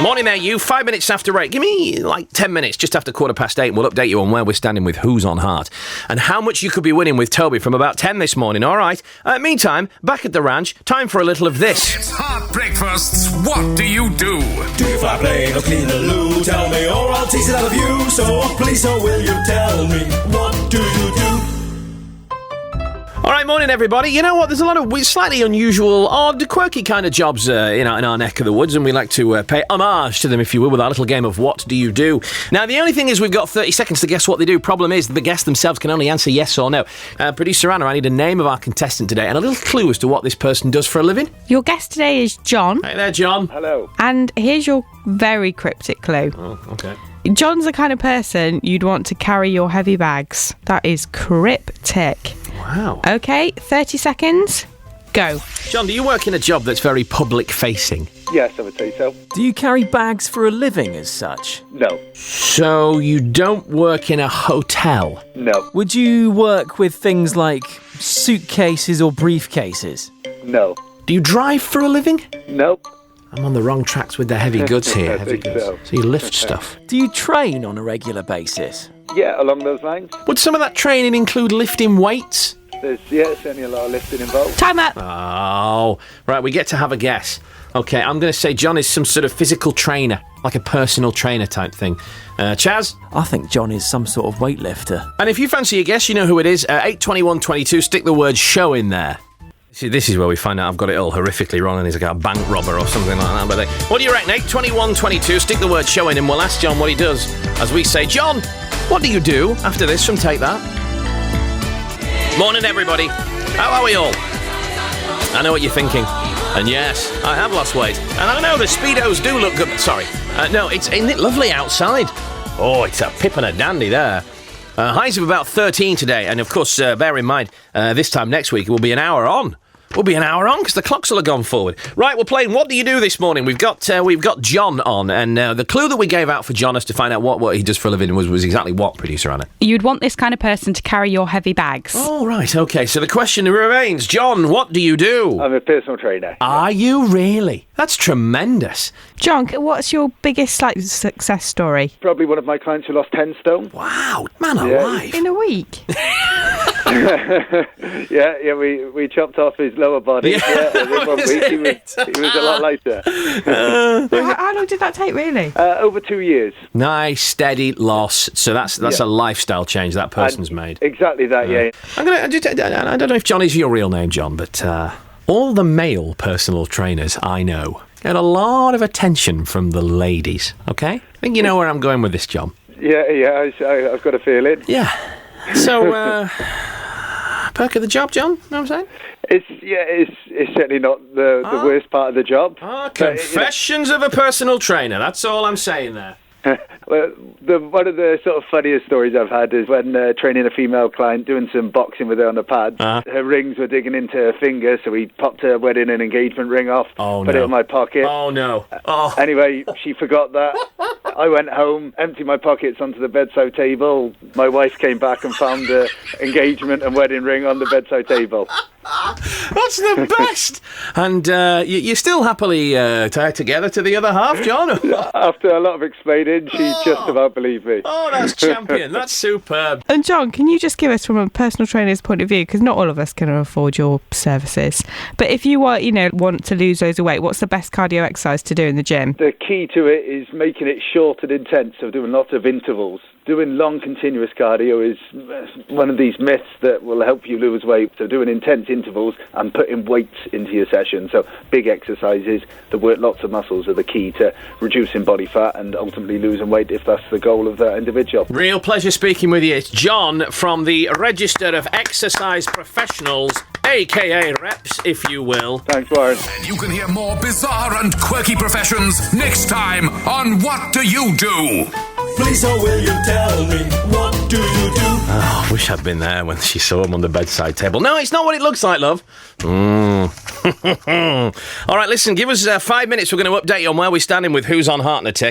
Morning there, you. 5 minutes after 8. Give me, 10 minutes, just after 8:15. We'll update you on where we're standing with Who's on Heart and how much you could be winning with Toby from about 10 this morning, all right? Meantime, back at the ranch, time for a little of this. It's Heart Breakfasts. What do you do? Do you fly plane or clean the loo? Tell me or I'll tease it out of you. So please, so will you tell me, what do you do? All right, morning, everybody. You know what? There's a lot of slightly unusual, odd, quirky kind of jobs in our neck of the woods, and we like to pay homage to them, if you will, with our little game of What Do You Do? Now, the only thing is we've got 30 seconds to guess what they do. Problem is the guests themselves can only answer yes or no. Producer Anna, I need a name of our contestant today and a little clue as to what this person does for a living. Your guest today is John. Hey there, John. Hello. And here's your very cryptic clue. Oh, okay. John's the kind of person you'd want to carry your heavy bags. That is cryptic. Wow. Okay, 30 seconds. Go. John, do you work in a job that's very public-facing? Yes, I would say so. Do you carry bags for a living as such? No. So you don't work in a hotel? No. Would you work with things like suitcases or briefcases? No. Do you drive for a living? Nope. I'm on the wrong tracks with the heavy goods here. I Heavy think goods. so. So you lift stuff. Do you train on a regular basis? Yeah, along those lines. Would some of that training include lifting weights? There's certainly a lot of lifting involved. Time up. Oh, right, we get to have a guess. Okay, I'm going to say John is some sort of physical trainer, like a personal trainer type thing. Chaz? I think John is some sort of weightlifter. And if you fancy a guess, you know who it is. 82122, stick the word show in there. See, this is where we find out I've got it all horrifically wrong and he's like a bank robber or something like that. But what do you reckon, 82122, stick the word show in and we'll ask John what he does. As we say, John, what do you do after this from Take That? Morning, everybody. How are we all? I know what you're thinking. And yes, I have lost weight. And I know the Speedos do look good. Sorry. No, isn't it lovely outside? Oh, it's a pip and a dandy there. Highs of about 13 today. And of course, bear in mind, this time next week it will be an hour on. We'll be an hour on because the clocks will have gone forward. Right, we're playing What Do You Do this morning? We've got John on, and the clue that we gave out for John as to find out what he does for a living was exactly what, producer Anna? You'd want this kind of person to carry your heavy bags. Oh, right, okay. So the question remains, John, what do you do? I'm a personal trainer. Are you really? That's tremendous. John, what's your biggest success story? Probably one of my clients who lost 10 stone. Wow, man alive. In a week? Yeah, we chopped off his lower body. Yeah, in 1 week he was a lot lighter. How long did that take, really? Over 2 years. Nice, steady loss. So that's a lifestyle change that person's made. Exactly that, yeah. I don't know if John is your real name, John, but all the male personal trainers I know get a lot of attention from the ladies, okay? I think you know where I'm going with this, John. Yeah, I've got a feeling. Yeah. So, perk of the job, John, know what I'm saying? It's certainly not the worst part of the job. Confessions of a personal trainer, that's all I'm saying there. Well, one of the sort of funniest stories I've had is when training a female client, doing some boxing with her on the pad. Her rings were digging into her finger, so we popped her wedding and engagement ring off, put it in my pocket. Oh, no. Oh. Anyway, she forgot that. I went home, emptied my pockets onto the bedside table. My wife came back and found the engagement and wedding ring on the bedside table. That's the best. And you're still happily tied together to the other half, John? After a lot of explaining, she just about believed me. Oh, that's champion. That's superb. And John, can you just give us from a personal trainer's point of view, because not all of us can afford your services, but if you want to lose loads of weight, what's the best cardio exercise to do in the gym? The key to it is making it short and intense, so doing lots of intervals. Doing long continuous cardio is one of these myths that will help you lose weight. So doing intense intervals and putting weights into your session. So big exercises that work lots of muscles are the key to reducing body fat and ultimately losing weight if that's the goal of that individual. Real pleasure speaking with you. It's John from the Register of Exercise Professionals, a.k.a. Reps, if you will. Thanks, Warren. You can hear more bizarre and quirky professions next time on What Do You Do? Please, so will you tell me, what do you do? Oh, I wish I'd been there when she saw him on the bedside table. No, it's not what it looks like, love. All right, listen, give us 5 minutes. We're going to update you on where we're standing with Who's on Heart in a tick.